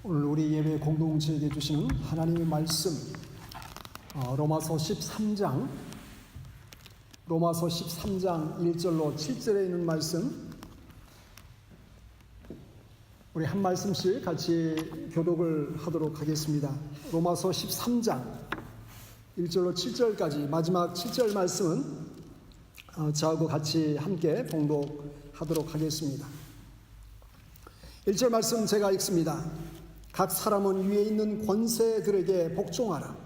오늘 우리 예배 공동체에게 주시는 하나님의 말씀, 로마서 13장 1절로 7절에 있는 말씀, 우리 한 말씀씩 같이 교독을 하도록 하겠습니다. 로마서 13장 1절로 7절까지 마지막 7절 말씀은 저하고 같이 함께 봉독하도록 하겠습니다. 1절 말씀 제가 읽습니다. 각 사람은 위에 있는 권세들에게 복종하라.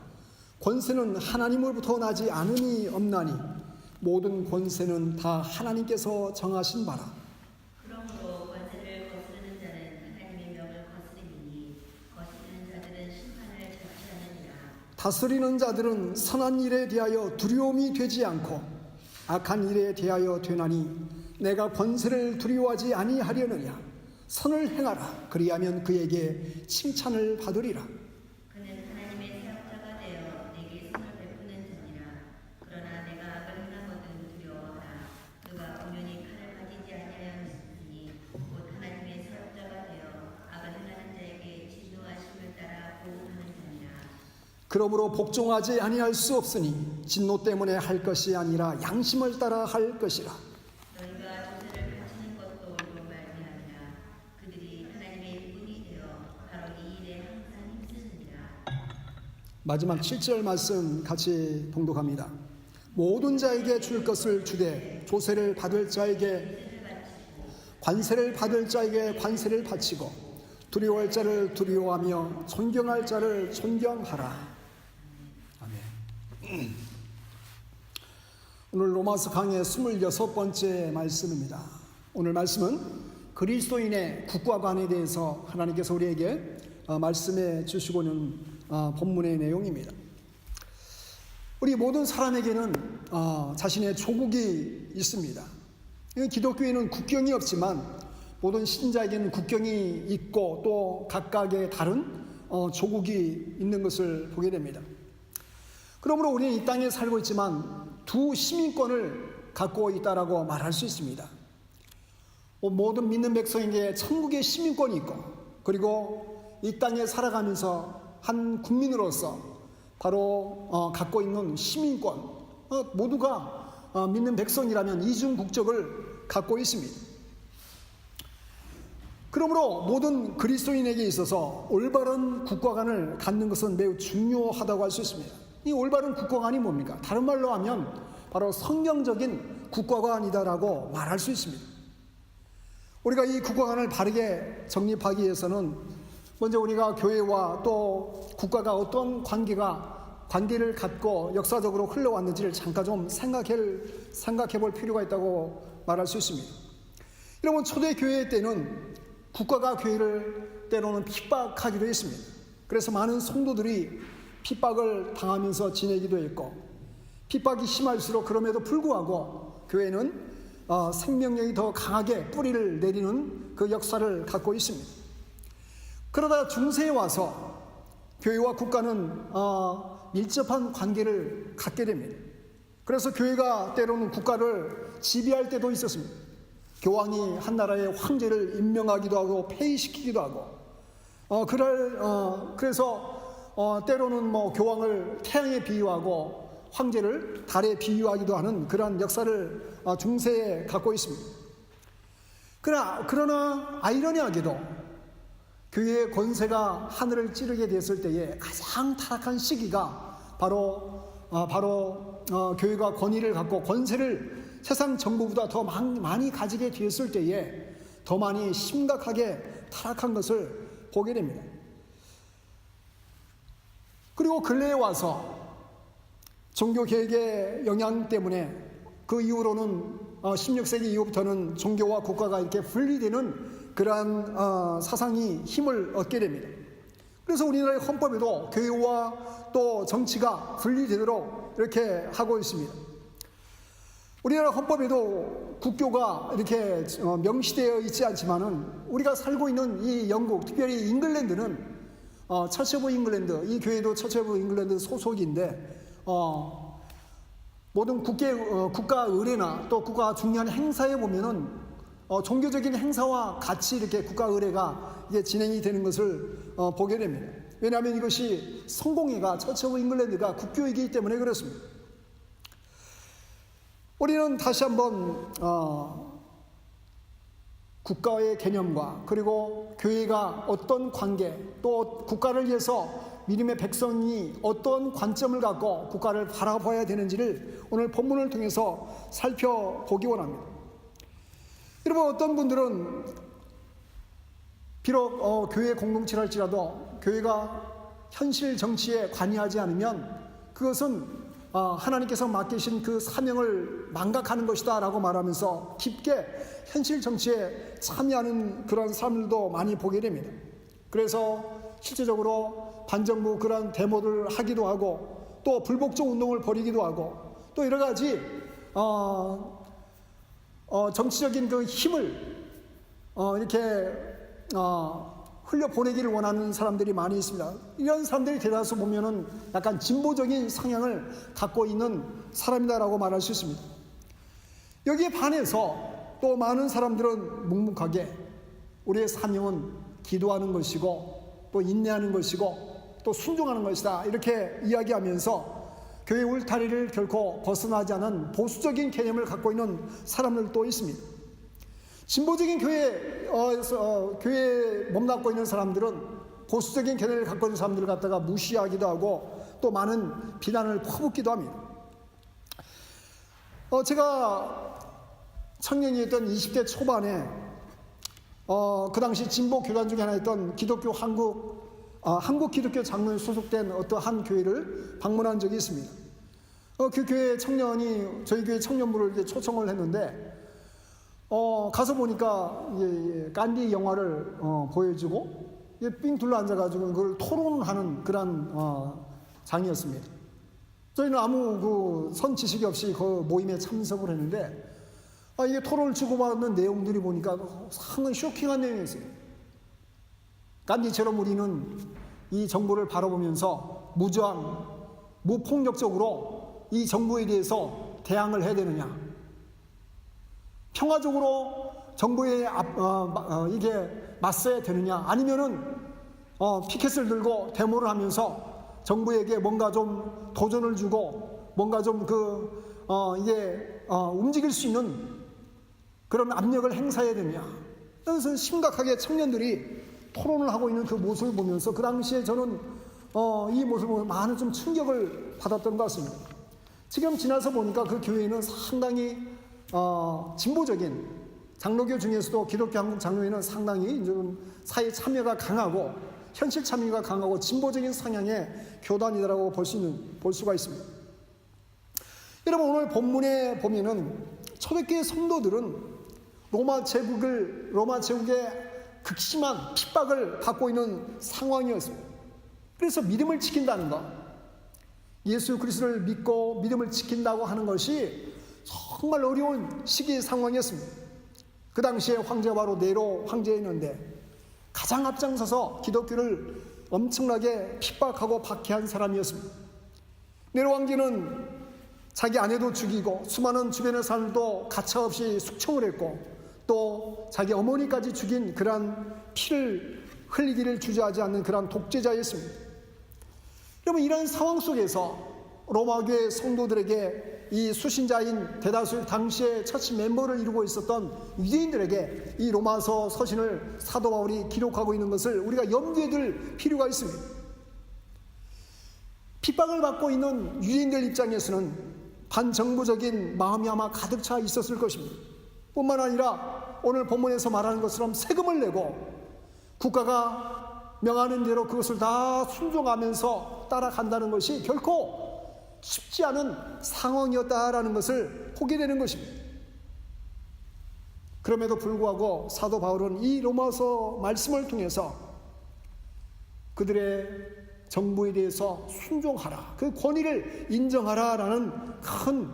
권세는 하나님으로부터 나지 않음이 없나니 모든 권세는 다 하나님께서 정하신 바라. 그러므로 권세를 거스르는 자는 하나님의 명을 거스르니 거스르는 자들은 심판을 자취하느니라. 다스리는 자들은 선한 일에 대하여 두려움이 되지 않고 악한 일에 대하여 되나니 내가 권세를 두려워하지 아니하려느냐. 선을 행하라. 그리하면 그에게 칭찬을 받으리라. 그는 하나님의 사역자가 되어 내게 선을 베푸는 자니라. 그러나 내가 악을 행하거든 두려워하라. 누가 엄연히 칼을 가지지 아니하였으니 곧 하나님의 사역자가 되어 악을 행하는 자에게 진노하심을 따라 보응하는 자니라. 그러므로 복종하지 아니할 수 없으니 진노 때문에 할 것이 아니라 양심을 따라 할 것이라. 너희가 조세를 바치는 것도 옳고 말미암이라. 그들이 하나님의 일꾼이 되어 바로 이 일에 항상 힘쓰느니라. 마지막 7절 말씀 같이 봉독합니다. 모든 자에게 줄 것을 주되 조세를 받을 자에게 관세를 받을 자에게 관세를 바치고 두려워할 자를 두려워하며 존경할 자를 존경하라. 아멘. 오늘 로마서 강의 26번째 말씀입니다. 오늘 말씀은 그리스도인의 국가관에 대해서 하나님께서 우리에게 말씀해 주시고는 본문의 내용입니다. 우리 모든 사람에게는 자신의 조국이 있습니다. 기독교에는 국경이 없지만 모든 신자에게는 국경이 있고 또 각각의 다른 조국이 있는 것을 보게 됩니다. 그러므로 우리는 이 땅에 살고 있지만 두 시민권을 갖고 있다라고 말할 수 있습니다. 모든 믿는 백성에게 천국의 시민권이 있고 그리고 이 땅에 살아가면서 한 국민으로서 바로 갖고 있는 시민권, 모두가 믿는 백성이라면 이중 국적을 갖고 있습니다. 그러므로 모든 그리스도인에게 있어서 올바른 국가관을 갖는 것은 매우 중요하다고 할 수 있습니다. 이 올바른 국가관이 뭡니까? 다른 말로 하면 바로 성경적인 국가관이다라고 말할 수 있습니다. 우리가 이 국가관을 바르게 정립하기 위해서는 먼저 우리가 교회와 또 국가가 어떤 관계를 갖고 역사적으로 흘러왔는지를 잠깐 좀 생각해 볼 필요가 있다고 말할 수 있습니다. 여러분, 초대교회 때는 국가가 교회를 때로는 핍박하기도 했습니다. 그래서 많은 성도들이 핍박을 당하면서 지내기도 했고, 핍박이 심할수록 그럼에도 불구하고 교회는 생명력이 더 강하게 뿌리를 내리는 그 역사를 갖고 있습니다. 그러다 중세에 와서 교회와 국가는 밀접한 관계를 갖게 됩니다. 그래서 교회가 때로는 국가를 지배할 때도 있었습니다. 교황이 한 나라의 황제를 임명하기도 하고 폐위시키기도 하고, 그래서 때로는 교황을 태양에 비유하고 황제를 달에 비유하기도 하는 그러한 역사를 중세에 갖고 있습니다. 그러나 아이러니하게도 교회의 권세가 하늘을 찌르게 됐을 때에 가장 타락한 시기가 바로 교회가 권위를 갖고 권세를 세상 정부보다 더 많이 가지게 되었을 때에 더 많이 심각하게 타락한 것을 보게 됩니다. 그리고 근래에 와서 종교개혁의 영향 때문에 그 이후로는 16세기 이후부터는 종교와 국가가 이렇게 분리되는 그러한 사상이 힘을 얻게 됩니다. 그래서 우리나라의 헌법에도 교회와 또 정치가 분리되도록 이렇게 하고 있습니다. 우리나라 헌법에도 국교가 이렇게 명시되어 있지 않지만은 우리가 살고 있는 이 영국, 특별히 잉글랜드는 처치 오브 잉글랜드, 이 교회도 처치 오브 잉글랜드 소속인데 모든 국가 의례나 또 국가 중요한 행사에 보면은 종교적인 행사와 같이 이렇게 국가 의례가 이게 진행이 되는 것을 보게 됩니다. 왜냐하면 이것이 성공회가 처치 오브 잉글랜드가 국교이기 때문에 그렇습니다. 우리는 다시 한번 국가의 개념과 그리고 교회가 어떤 관계, 또 국가를 위해서 믿음의 백성이 어떤 관점을 갖고 국가를 바라봐야 되는지를 오늘 본문을 통해서 살펴보기 원합니다. 여러분, 어떤 분들은 비록 교회 공동체랄지라도 교회가 현실 정치에 관여하지 않으면 그것은 하나님께서 맡기신 그 사명을 망각하는 것이다 라고 말하면서 깊게 현실 정치에 참여하는 그런 사람들도 많이 보게 됩니다. 그래서 실제적으로 반정부 그런 데모를 하기도 하고 또 불복종 운동을 벌이기도 하고 또 여러 가지 정치적인 그 힘을 이렇게 흘려보내기를 원하는 사람들이 많이 있습니다. 이런 사람들이 대다수 보면은 약간 진보적인 성향을 갖고 있는 사람이다라고 말할 수 있습니다. 여기에 반해서 또 많은 사람들은 묵묵하게 우리의 사명은 기도하는 것이고 또 인내하는 것이고 또 순종하는 것이다 이렇게 이야기하면서 교회 울타리를 결코 벗어나지 않은 보수적인 개념을 갖고 있는 사람들도 있습니다. 진보적인 교회에 몸담고 있는 사람들은 보수적인 개념을 갖고 있는 사람들을 갖다가 무시하기도 하고 또 많은 비난을 퍼붓기도 합니다. 제가 청년이었던 20대 초반에 그 당시 진보 교단 중에 하나였던 한국 기독교 장로에 소속된 어떠한 교회를 방문한 적이 있습니다. 그 교회 청년이 저희 교회 청년부를 이렇게 초청을 했는데 가서 보니까 간디 영화를 보여주고 삥 둘러 앉아가지고 그걸 토론하는 그런 장이었습니다. 저희는 아무 그 선 지식이 없이 그 모임에 참석을 했는데 이게 토론을 주고받는 내용들이 보니까 상당히 쇼킹한 내용이었어요. 간디처럼 우리는 이 정부를 바라보면서 무저항, 무폭력적으로 이 정부에 대해서 대항을 해야 되느냐, 평화적으로 정부에 이게 맞서야 되느냐, 아니면은 피켓을 들고 데모를 하면서 정부에게 뭔가 좀 도전을 주고 뭔가 좀 움직일 수 있는 그런 압력을 행사해야 되느냐. 그래서 심각하게 청년들이 토론을 하고 있는 그 모습을 보면서 그 당시에 저는 이 모습을 보면 많은 좀 충격을 받았던 것 같습니다. 지금 지나서 보니까 그 교회는 상당히 진보적인 장로교 중에서도 기독교 한국 장로회는 상당히 좀 사회 참여가 강하고 현실 참여가 강하고 진보적인 성향의 교단이라고 볼 수가 있습니다. 여러분, 오늘 본문에 보면은 초대교회 성도들은 로마 제국의 극심한 핍박을 받고 있는 상황이었습니다. 그래서 믿음을 지킨다는 것, 예수 그리스도를 믿고 믿음을 지킨다고 하는 것이 정말 어려운 시기 상황이었습니다. 그 당시에 황제가 바로 네로 황제였는데 가장 앞장서서 기독교를 엄청나게 핍박하고 박해한 사람이었습니다. 네로 황제는 자기 아내도 죽이고 수많은 주변의 사람들도 가차없이 숙청을 했고 또 자기 어머니까지 죽인 그러한 피를 흘리기를 주저하지 않는 그러한 독재자였습니다. 여러분, 이런 상황 속에서 로마교회 성도들에게 이 수신자인 대다수 당시의 처치 멤버를 이루고 있었던 유대인들에게 이 로마서 서신을 사도 바울이 기록하고 있는 것을 우리가 염두에 둘 필요가 있습니다. 핍박을 받고 있는 유대인들 입장에서는 반정부적인 마음이 아마 가득 차 있었을 것입니다. 뿐만 아니라 오늘 본문에서 말하는 것처럼 세금을 내고 국가가 명하는 대로 그것을 다 순종하면서 따라간다는 것이 결코 쉽지 않은 상황이었다라는 것을 보게 되는 것입니다. 그럼에도 불구하고 사도 바울은 이 로마서 말씀을 통해서 그들의 정부에 대해서 순종하라, 그 권위를 인정하라라는 큰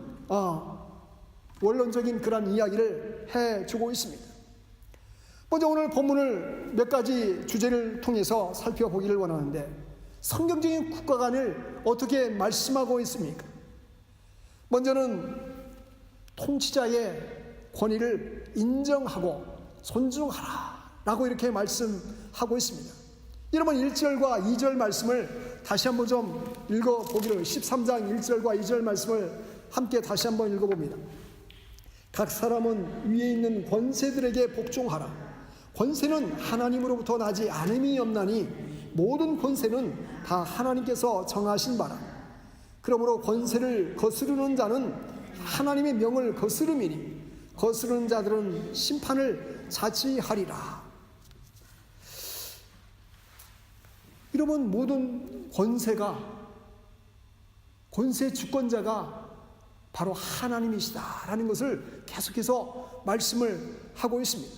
원론적인 그런 이야기를 해주고 있습니다. 먼저 오늘 본문을 몇 가지 주제를 통해서 살펴보기를 원하는데, 성경적인 국가관을 어떻게 말씀하고 있습니까? 먼저는 통치자의 권위를 인정하고 존중하라 라고 이렇게 말씀하고 있습니다. 여러분 1절과 2절 말씀을 다시 한번 좀 읽어보기를 13장 1절과 2절 말씀을 함께 다시 한번 읽어봅니다. 각 사람은 위에 있는 권세들에게 복종하라. 권세는 하나님으로부터 나지 않음이 없나니 모든 권세는 다 하나님께서 정하신 바라. 그러므로 권세를 거스르는 자는 하나님의 명을 거스름이니 거스르는 자들은 심판을 자취하리라. 여러분 모든 권세 주권자가 바로 하나님이시다라는 것을 계속해서 말씀을 하고 있습니다.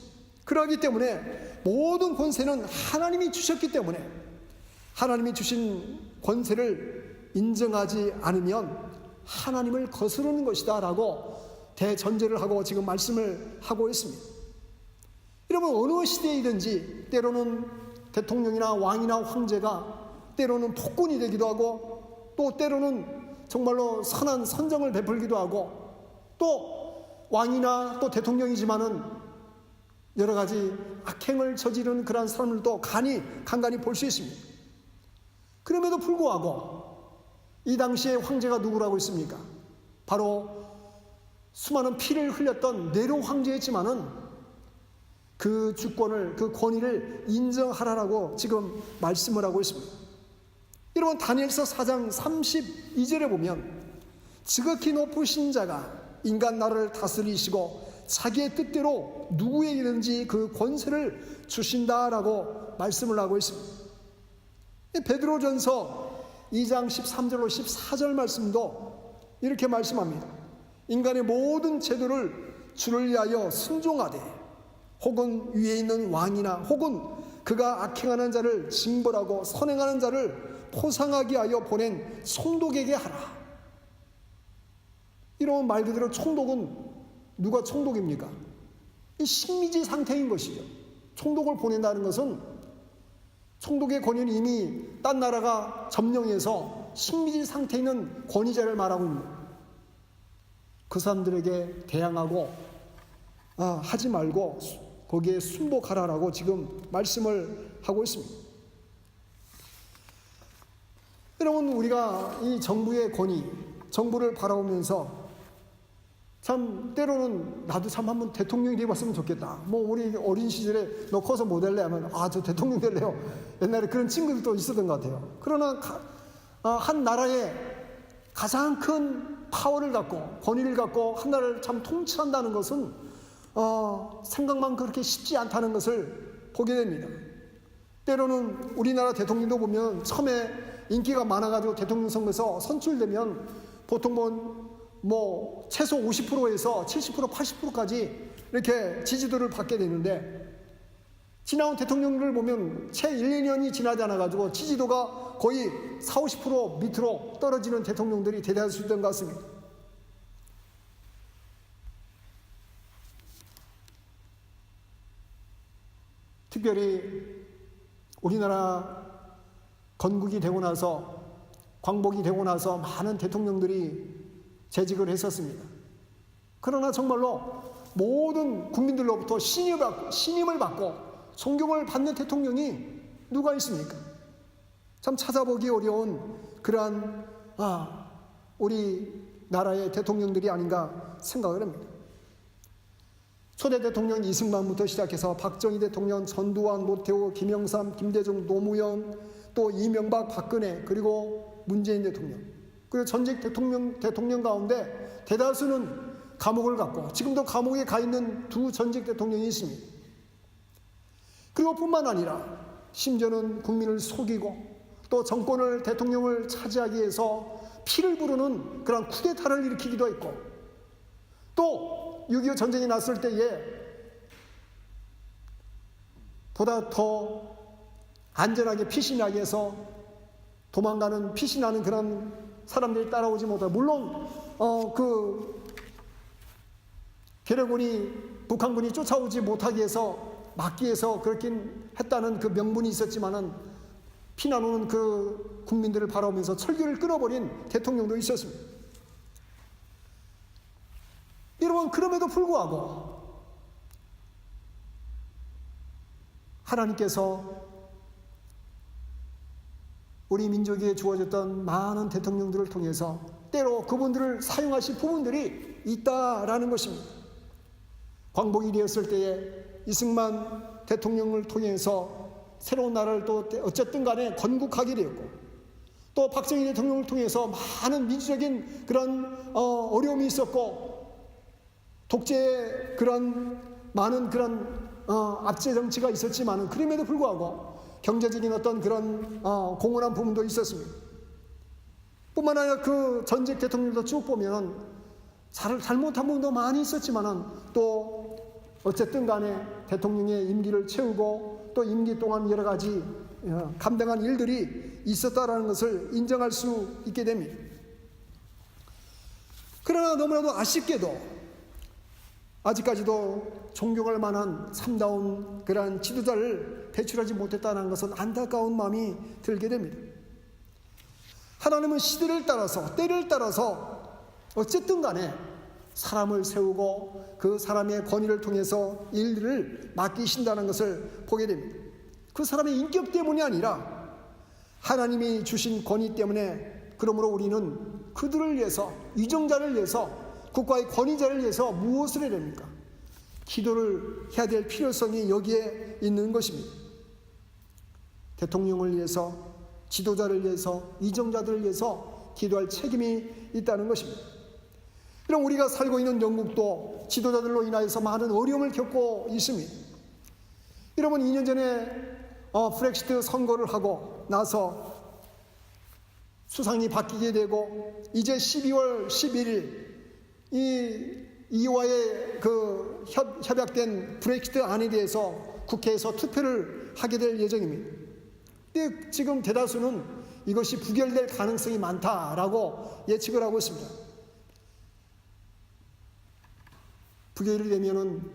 그러기 때문에 모든 권세는 하나님이 주셨기 때문에 하나님이 주신 권세를 인정하지 않으면 하나님을 거스르는 것이다 라고 대전제를 하고 지금 말씀을 하고 있습니다. 여러분 어느 시대이든지 때로는 대통령이나 왕이나 황제가 때로는 폭군이 되기도 하고 또 때로는 정말로 선한 선정을 베풀기도 하고 또 왕이나 또 대통령이지만은 여러 가지 악행을 저지르는 그러한 사람들도 간간히 볼 수 있습니다. 그럼에도 불구하고 이 당시에 황제가 누구라고 있습니까? 바로 수많은 피를 흘렸던 네로 황제였지만은 그 주권을 그 권위를 인정하라라고 지금 말씀을 하고 있습니다. 여러분 다니엘서 4장 32절에 보면 지극히 높으신 자가 인간 나라를 다스리시고 자기의 뜻대로 누구에게든지 그 권세를 주신다라고 말씀을 하고 있습니다. 베드로전서 2장 13절로 14절 말씀도 이렇게 말씀합니다. 인간의 모든 제도를 주를 위하여 순종하되 혹은 위에 있는 왕이나 혹은 그가 악행하는 자를 징벌하고 선행하는 자를 포상하게 하여 보낸 총독에게 하라. 이런 말 그대로 총독은 누가 총독입니까? 이 식민지 상태인 것이죠. 총독을 보낸다는 것은 총독의 권위는 이미 딴 나라가 점령해서 식민지 상태에 있는 권위자를 말하고 있는 거예요. 그 사람들에게 대항하고 하지 말고 거기에 순복하라라고 지금 말씀을 하고 있습니다. 여러분 우리가 이 정부의 권위, 정부를 바라보면서 참 때로는 나도 참 한번 대통령이 되어봤으면 좋겠다. 뭐 우리 어린 시절에 너 커서 뭐 될래 하면 저 대통령 될래요. 옛날에 그런 친구들도 있었던 것 같아요. 그러나 한 나라의 가장 큰 파워를 갖고 권위를 갖고 한 나라를 참 통치한다는 것은 생각만 그렇게 쉽지 않다는 것을 보게 됩니다. 때로는 우리나라 대통령도 보면 처음에 인기가 많아가지고 대통령 선거에서 선출되면 보통 뭐 최소 50%에서 70%, 80%까지 이렇게 지지도를 받게 되는데 지나온 대통령들을 보면 채 1, 2년이 지나지 않아가지고 지지도가 거의 40, 50% 밑으로 떨어지는 대통령들이 대단할 수 있던 것 같습니다. 특별히 우리나라 건국이 되고 나서 광복이 되고 나서 많은 대통령들이 재직을 했었습니다. 그러나 정말로 모든 국민들로부터 신임을 받고 존경을 받는 대통령이 누가 있습니까? 참 찾아보기 어려운 그러한 우리 나라의 대통령들이 아닌가 생각을 합니다. 초대 대통령 이승만부터 시작해서 박정희 대통령, 전두환, 노태우, 김영삼, 김대중, 노무현, 또 이명박, 박근혜, 그리고 문재인 대통령, 그리고 전직 대통령 가운데 대다수는 감옥을 갔고 지금도 감옥에 가 있는 두 전직 대통령이 있습니다. 그리고 뿐만 아니라 심지어는 국민을 속이고 또 정권을 대통령을 차지하기 위해서 피를 부르는 그런 쿠데타를 일으키기도 했고 또 6.25 전쟁이 났을 때에 보다 더 안전하게 피신하기 위해서 도망가는 피신하는 그런 사람들이 따라오지 못하고 물론 그 괴뢰군이 북한군이 쫓아오지 못하기 위해서 막기 위해서 그렇긴 했다는 그 명분이 있었지만은 피난 오는 그 국민들을 바라보면서 철교를 끊어버린 대통령도 있었습니다. 여러분, 그럼에도 불구하고 하나님께서 우리 민족에 주어졌던 많은 대통령들을 통해서 때로 그분들을 사용하실 부분들이 있다라는 것입니다. 광복이 되었을 때에 이승만 대통령을 통해서 새로운 나라를 또 어쨌든 간에 건국하게 되었고, 또 박정희 대통령을 통해서 많은 민주적인 그런 어려움이 있었고, 독재의 그런 많은 그런 압제 정치가 있었지만은 그럼에도 불구하고 경제적인 어떤 그런 공헌한 부분도 있었습니다. 뿐만 아니라 그 전직 대통령도 쭉 보면 잘못한 부분도 많이 있었지만은 또 어쨌든 간에 대통령의 임기를 채우고 또 임기 동안 여러 가지 감당한 일들이 있었다라는 것을 인정할 수 있게 됩니다. 그러나 너무나도 아쉽게도 아직까지도 존경할 만한 참다운 그러한 지도자를 배출하지 못했다는 것은 안타까운 마음이 들게 됩니다. 하나님은 시대를 따라서 때를 따라서 어쨌든 간에 사람을 세우고 그 사람의 권위를 통해서 일들을 맡기신다는 것을 보게 됩니다. 그 사람의 인격 때문이 아니라 하나님이 주신 권위 때문에, 그러므로 우리는 그들을 위해서, 위정자를 위해서, 국가의 권위자를 위해서 무엇을 해야 됩니까? 기도를 해야 될 필요성이 여기에 있는 것입니다. 대통령을 위해서, 지도자를 위해서, 위정자들을 위해서 기도할 책임이 있다는 것입니다. 그럼 우리가 살고 있는 영국도 지도자들로 인하여서 많은 어려움을 겪고 있습니다. 여러분, 2년 전에 브렉시트 선거를 하고 나서 수상이 바뀌게 되고, 이제 12월 11일 이와의 그 협약된 브렉시트 안에 대해서 국회에서 투표를 하게 될 예정입니다. 근데 지금 대다수는 이것이 부결될 가능성이 많다라고 예측을 하고 있습니다. 부결이 되면은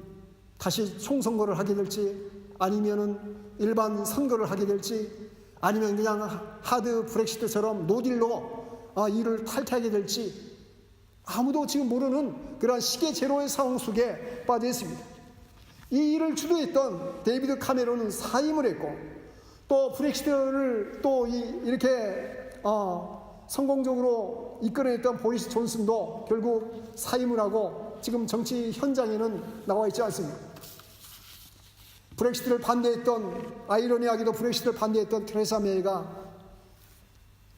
다시 총선거를 하게 될지, 아니면은 일반 선거를 하게 될지, 아니면 그냥 하드 브렉시트처럼 노딜로 이를 탈퇴하게 될지, 아무도 지금 모르는 그런 시계 제로의 상황 속에 빠져 있습니다. 이 일을 주도했던 데이비드 카메론은 사임을 했고, 또 브렉시트를 또 이렇게 성공적으로 이끌어냈던 보리스 존슨도 결국 사임을 하고 지금 정치 현장에는 나와 있지 않습니다. 브렉시트를 반대했던, 아이러니하게도 브렉시트를 반대했던 테레사 메이가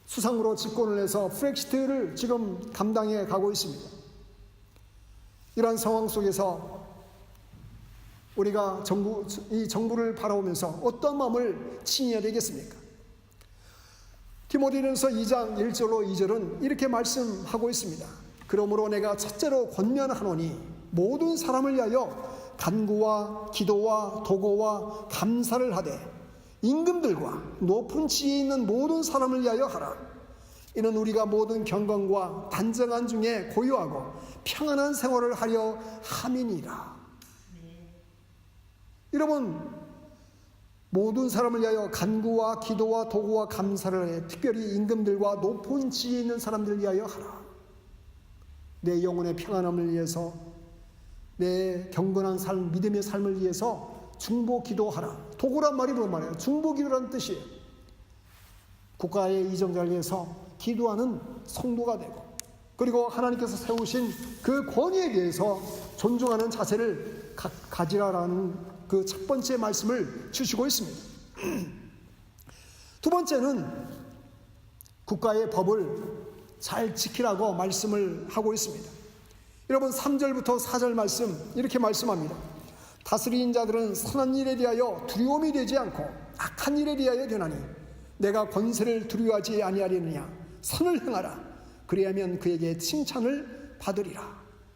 수상으로 집권을 해서 브렉시트를 지금 감당해 가고 있습니다. 이러한 상황 속에서 우리가 이 정부를 바라보면서 어떤 마음을 지녀야 되겠습니까? 디모데전서 2장 1절로 2절은 이렇게 말씀하고 있습니다. 그러므로 내가 첫째로 권면하노니 모든 사람을 위하여 간구와 기도와 도고와 감사를 하되 임금들과 높은 지혜 있는 모든 사람을 위하여 하라. 이는 우리가 모든 경건과 단정한 중에 고요하고 평안한 생활을 하려 함이니라. 여러분, 모든 사람을 위하여 간구와 기도와 도구와 감사를 해 특별히 임금들과 높은 지혜 있는 사람들을 위하여 하라. 내 영혼의 평안함을 위해서, 내 경건한 삶, 믿음의 삶을 위해서 중보 기도하라. 도구란 말이 뭔 말이에요? 중보 기도라는 뜻이에요. 국가의 이정자를 위해서 기도하는 성도가 되고, 그리고 하나님께서 세우신 그 권위에 대해서 존중하는 자세를 가지라라는 그 첫 번째 말씀을 주시고 있습니다. 두 번째는 국가의 법을 잘 지키라고 말씀을 하고 있습니다. 여러분, 3절부터 4절 말씀 이렇게 말씀합니다. 다스리는 자들은 선한 일에 대하여 두려움이 되지 않고 악한 일에 대하여 되나니 내가 권세를 두려워하지 아니하려느냐. 선을 행하라. 그리하면 그에게 칭찬을 받으리라.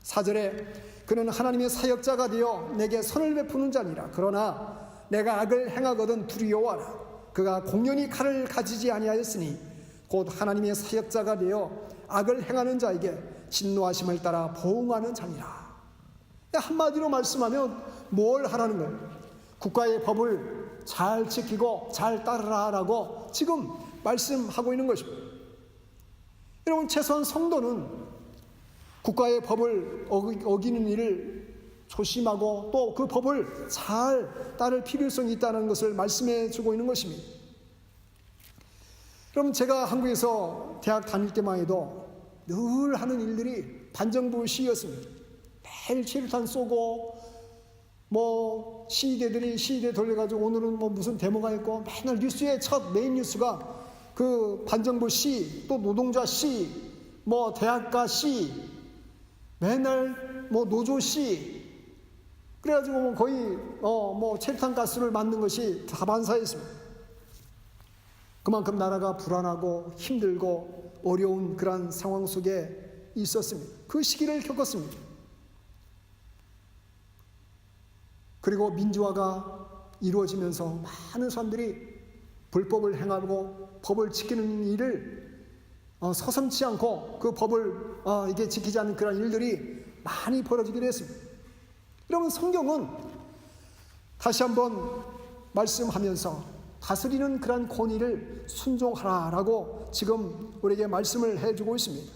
4절에 그는 하나님의 사역자가 되어 내게 선을 베푸는 자니라. 그러나 내가 악을 행하거든 두려워하라. 그가 공연히 칼을 가지지 아니하였으니 곧 하나님의 사역자가 되어 악을 행하는 자에게 진노하심을 따라 보응하는 자니라. 한마디로 말씀하면 뭘 하라는 거예요? 국가의 법을 잘 지키고 잘 따르라라고 지금 말씀하고 있는 것입니다. 여러분, 최소한 성도는 국가의 법을 어기는 일을 조심하고 또 그 법을 잘 따를 필요성이 있다는 것을 말씀해 주고 있는 것입니다. 그럼 제가 한국에서 대학 다닐 때만 해도 늘 하는 일들이 반정부 시위였습니다. 매일 체류탄 쏘고 뭐 시위대 돌려가지고 오늘은 뭐 무슨 데모가 있고 맨날 뉴스의 첫 메인 뉴스가 그 반정부 시위, 또 노동자 시위, 뭐 대학가 시위, 맨날 뭐 노조 시위, 그래가지고 거의 뭐 체류탄 가스를 맞는 것이 다반사였습니다. 그만큼 나라가 불안하고 힘들고 어려운 그런 상황 속에 있었습니다. 그 시기를 겪었습니다. 그리고 민주화가 이루어지면서 많은 사람들이 불법을 행하고 법을 지키는 일을 서슴지 않고 그 법을 이게 지키지 않는 그런 일들이 많이 벌어지게 됐습니다. 여러분, 성경은 다시 한번 말씀하면서 다스리는 그런 권위를 순종하라라고 지금 우리에게 말씀을 해주고 있습니다.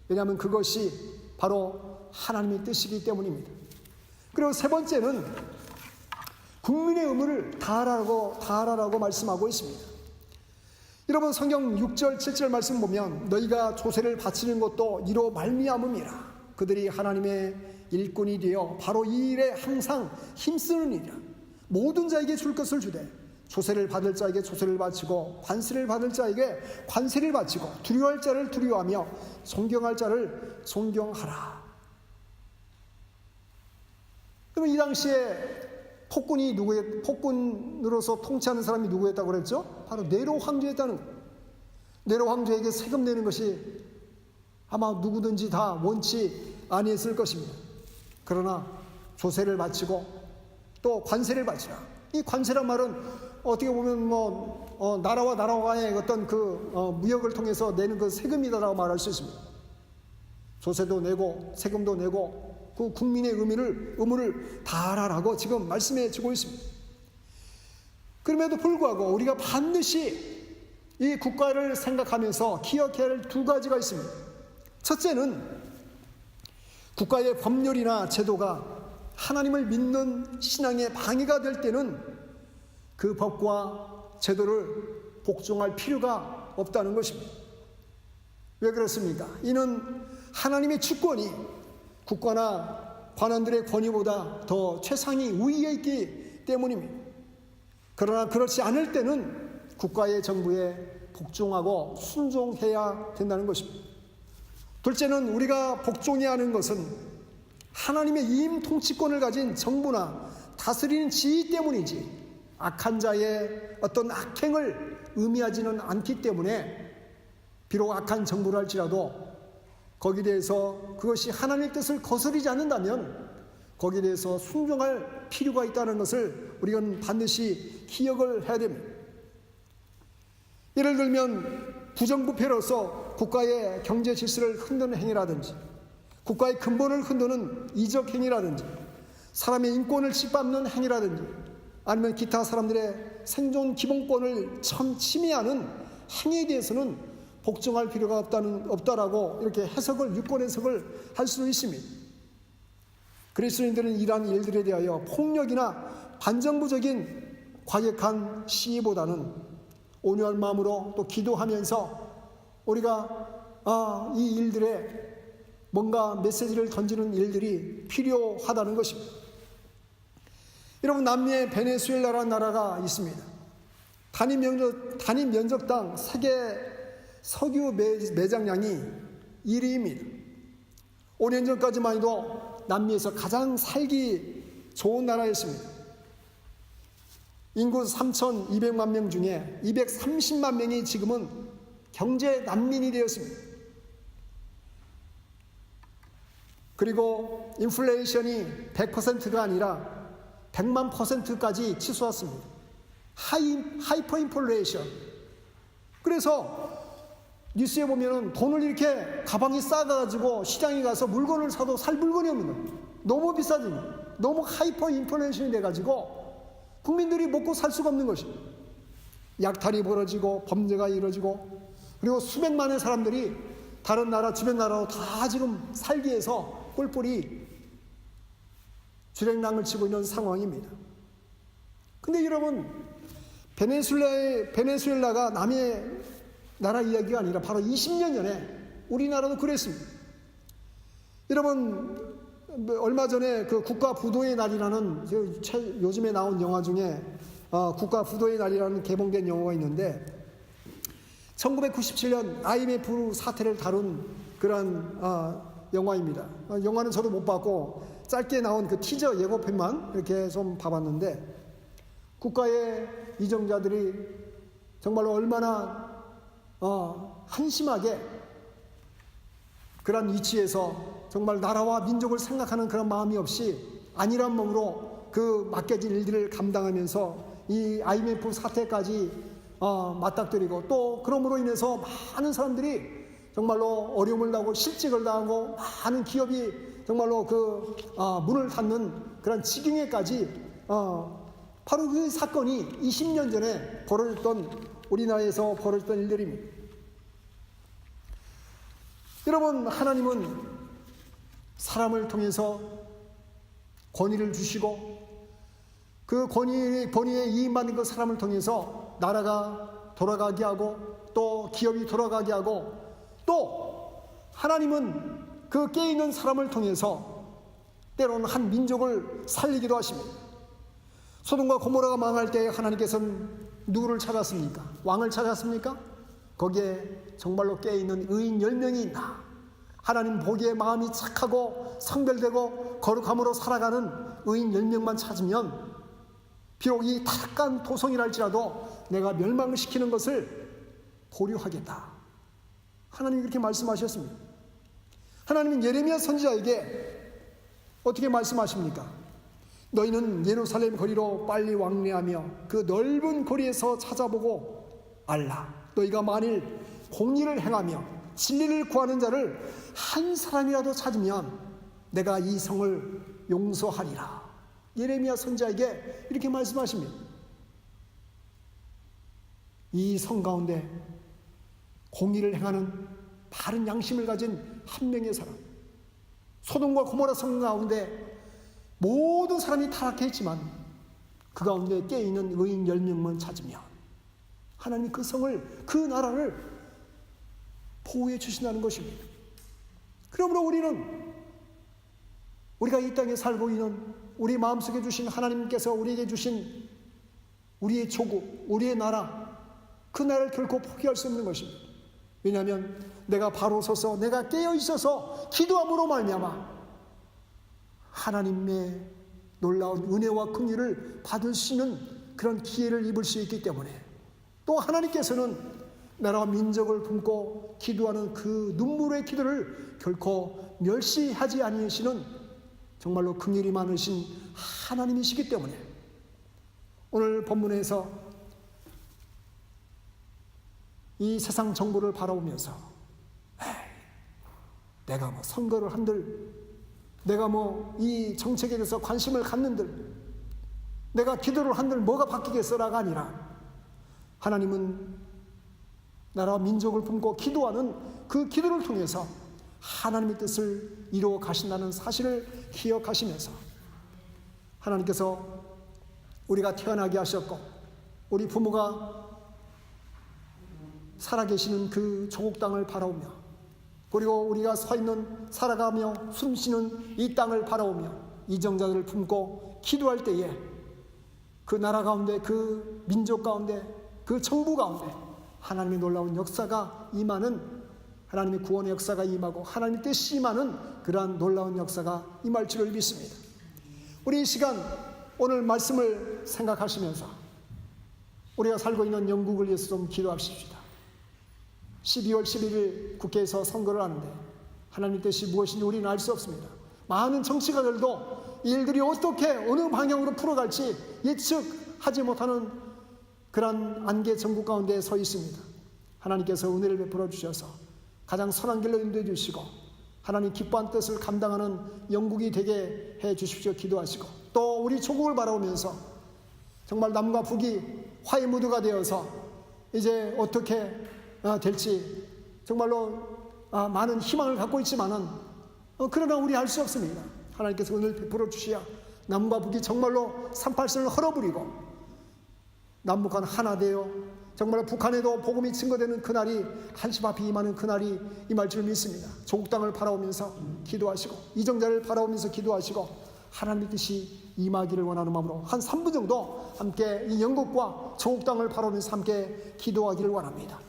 왜냐하면 그것이 바로 하나님의 뜻이기 때문입니다. 그리고 세 번째는 국민의 의무를 다하라고 말씀하고 있습니다. 여러분, 성경 6절 7절 말씀 보면 너희가 조세를 바치는 것도 이로 말미암음이라. 그들이 하나님의 일꾼이 되어 바로 이 일에 항상 힘쓰는 일이라. 모든 자에게 줄 것을 주되 조세를 받을 자에게 조세를 바치고 관세를 받을 자에게 관세를 바치고 두려워할 자를 두려워하며 존경할 자를 존경하라. 그럼 이 당시에 폭군으로서 통치하는 사람이 누구였다고 그랬죠? 바로 네로 황제였다는 거예요. 네로 황제에게 세금 내는 것이 아마 누구든지 다 원치 아니했을 것입니다. 그러나 조세를 바치고 또 관세를 바치라. 이 관세란 말은 어떻게 보면 나라와 나라와의 어떤 그 무역을 통해서 내는 그 세금이다라고 말할 수 있습니다. 조세도 내고 세금도 내고 그 국민의 의무를 다하라고 지금 말씀해 주고 있습니다. 그럼에도 불구하고 우리가 반드시 이 국가를 생각하면서 기억해야 할 두 가지가 있습니다. 첫째는 국가의 법률이나 제도가 하나님을 믿는 신앙의 방해가 될 때는 그 법과 제도를 복종할 필요가 없다는 것입니다. 왜 그렇습니까? 이는 하나님의 주권이 국가나 관원들의 권위보다 더 최상위 우위에 있기 때문입니다. 그러나 그렇지 않을 때는 국가의 정부에 복종하고 순종해야 된다는 것입니다. 둘째는 우리가 복종해야 하는 것은 하나님의 이임 통치권을 가진 정부나 다스리는 지위 때문이지 악한 자의 어떤 악행을 의미하지는 않기 때문에 비록 악한 정부를 할지라도 거기에 대해서 그것이 하나님의 뜻을 거스르지 않는다면 거기에 대해서 순종할 필요가 있다는 것을 우리가 반드시 기억을 해야 됩니다. 예를 들면 부정부패로서 국가의 경제 질서를 흔드는 행위라든지 국가의 근본을 흔드는 이적 행위라든지 사람의 인권을 짓밟는 행위라든지 아니면 기타 사람들의 생존 기본권을 침해하는 행위에 대해서는 복종할 필요가 없다라고 이렇게 유권 해석을 할 수 있습니다. 그리스도인들은 이러한 일들에 대하여 폭력이나 반정부적인 과격한 시위보다는 온유한 마음으로 또 기도하면서 우리가 이 일들에 뭔가 메시지를 던지는 일들이 필요하다는 것입니다. 여러분, 남미에 베네수엘라라는 나라가 있습니다. 단위 면적당 세계 석유 매장량이 1위입니다. 5년 전까지만 해도 남미에서 가장 살기 좋은 나라였습니다. 인구 3,200만 명 중에 230만 명이 지금은 경제 난민이 되었습니다. 그리고 인플레이션이 100%가 아니라 100만 %까지 치솟았습니다. 하이퍼 인플레이션. 그래서 뉴스에 보면은 돈을 이렇게 가방에 싸가지고 시장에 가서 물건을 사도 살 물건이 없는 거예요. 너무 비싸지면 너무 하이퍼 인플레이션이 돼가지고 국민들이 먹고 살 수가 없는 것입니다. 약탈이 벌어지고 범죄가 이루어지고 그리고 수백만의 사람들이 다른 나라, 주변 나라로 다 지금 살기 위해서 뿔뿔이 주랭랑을 치고 있는 상황입니다. 근데 여러분, 베네수엘라가 남의 나라 이야기가 아니라 바로 20년 전에 우리나라도 그랬습니다. 여러분, 얼마 전에 그 국가 부도의 날이라는 요즘에 나온 영화 중에 국가 부도의 날이라는 개봉된 영화가 있는데 1997년 IMF 사태를 다룬 그런 영화입니다. 영화는 저도 못 봤고 짧게 나온 그 티저 예고편만 이렇게 좀 봐봤는데 국가의 위정자들이 정말로 얼마나 한심하게 그런 위치에서 정말 나라와 민족을 생각하는 그런 마음이 없이 안일한 몸으로 그 맡겨진 일들을 감당하면서 이 IMF 사태까지 맞닥뜨리고 또 그럼으로 인해서 많은 사람들이 정말로 어려움을 당하고 실직을 당하고 많은 기업이 정말로 그 문을 닫는 그런 지경에까지 바로 그 사건이 20년 전에 벌어졌던 우리나라에서 벌어졌던 일들입니다. 여러분, 하나님은 사람을 통해서 권위를 주시고 그 권위에 이임받는 그 사람을 통해서 나라가 돌아가게 하고 또 기업이 돌아가게 하고 또 하나님은 그 깨어있는 사람을 통해서 때로는 한 민족을 살리기도 하십니다. 소돔과 고모라가 망할 때 하나님께서는 누구를 찾았습니까? 왕을 찾았습니까? 거기에 정말로 깨어있는 의인 10명이 있나? 하나님 보기에 마음이 착하고 성별되고 거룩함으로 살아가는 의인 10명만 찾으면 비록 이 타락한 도성이랄지라도 내가 멸망시키는 것을 보류하겠다. 하나님이 그렇게 말씀하셨습니다. 하나님은 예레미야 선지자에게 어떻게 말씀하십니까? 너희는 예루살렘 거리로 빨리 왕래하며 그 넓은 거리에서 찾아보고 알라. 너희가 만일 공의를 행하며 진리를 구하는 자를 한 사람이라도 찾으면 내가 이 성을 용서하리라. 예레미야 선지자에게 이렇게 말씀하십니다. 이 성 가운데 공의를 행하는 바른 양심을 가진 한 명의 사람, 소돔과 고모라 성 가운데 모든 사람이 타락했지만 그 가운데 깨어있는 의인 10명만 찾으면 하나님이 그 성을, 그 나라를 보호해 주신다는 것입니다. 그러므로 우리가 이 땅에 살고 있는 우리 마음속에 주신 하나님께서 우리에게 주신 우리의 조국, 우리의 나라, 그 나라를 결코 포기할 수 없는 것입니다. 왜냐하면 내가 바로 서서 내가 깨어 있어서 기도함으로 말미암아 하나님의 놀라운 은혜와 긍휼을 받을 수 있는 그런 기회를 입을 수 있기 때문에 또 하나님께서는 나라와 민족을 품고 기도하는 그 눈물의 기도를 결코 멸시하지 아니하시는 정말로 긍휼이 많으신 하나님이시기 때문에 오늘 본문에서 이 세상 정부를 바라보면서 내가 뭐 선거를 한들, 내가 뭐 이 정책에 대해서 관심을 갖는들, 내가 기도를 한들 뭐가 바뀌겠어라가 아니라 하나님은 나라와 민족을 품고 기도하는 그 기도를 통해서 하나님의 뜻을 이루어 가신다는 사실을 기억하시면서 하나님께서 우리가 태어나게 하셨고 우리 부모가 살아계시는 그 조국 땅을 바라보며 그리고 우리가 서 있는 살아가며 숨쉬는 이 땅을 바라보며 이정자들을 품고 기도할 때에 그 나라 가운데, 그 민족 가운데, 그 정부 가운데 하나님의 놀라운 역사가 임하는, 하나님의 구원의 역사가 임하고 하나님의 뜻이 임하는 그러한 놀라운 역사가 임할 줄을 믿습니다. 우리 이 시간 오늘 말씀을 생각하시면서 우리가 살고 있는 영국을 위해서 좀 기도합시다. 12월 11일 국회에서 선거를 하는데 하나님의 뜻이 무엇인지 우리는 알 수 없습니다. 많은 정치가들도 일들이 어떻게 어느 방향으로 풀어갈지 예측하지 못하는 그런 안개 전국 가운데 서 있습니다. 하나님께서 은혜를 베풀어 주셔서 가장 선한 길로 인도해 주시고 하나님 기뻐한 뜻을 감당하는 영국이 되게 해 주십시오. 기도하시고 또 우리 조국을 바라보면서 정말 남과 북이 화해 무드가 되어서 이제 어떻게 될지 정말로 많은 희망을 갖고 있지만은 그러나 우리 알 수 없습니다. 하나님께서 오늘 베풀어 주시야 남과 북이 정말로 38선을 헐어버리고 남북한 하나 되어 정말 북한에도 복음이 증거되는 그날이 한시 앞이 임하는 그날이 임할 줄 믿습니다. 조국 땅을 바라보면서 기도하시고 이정자를 바라보면서 기도하시고 하나님의 뜻이 임하기를 원하는 마음으로 한 3분 정도 함께 이 영국과 조국 땅을 바라보면서 함께 기도하기를 원합니다.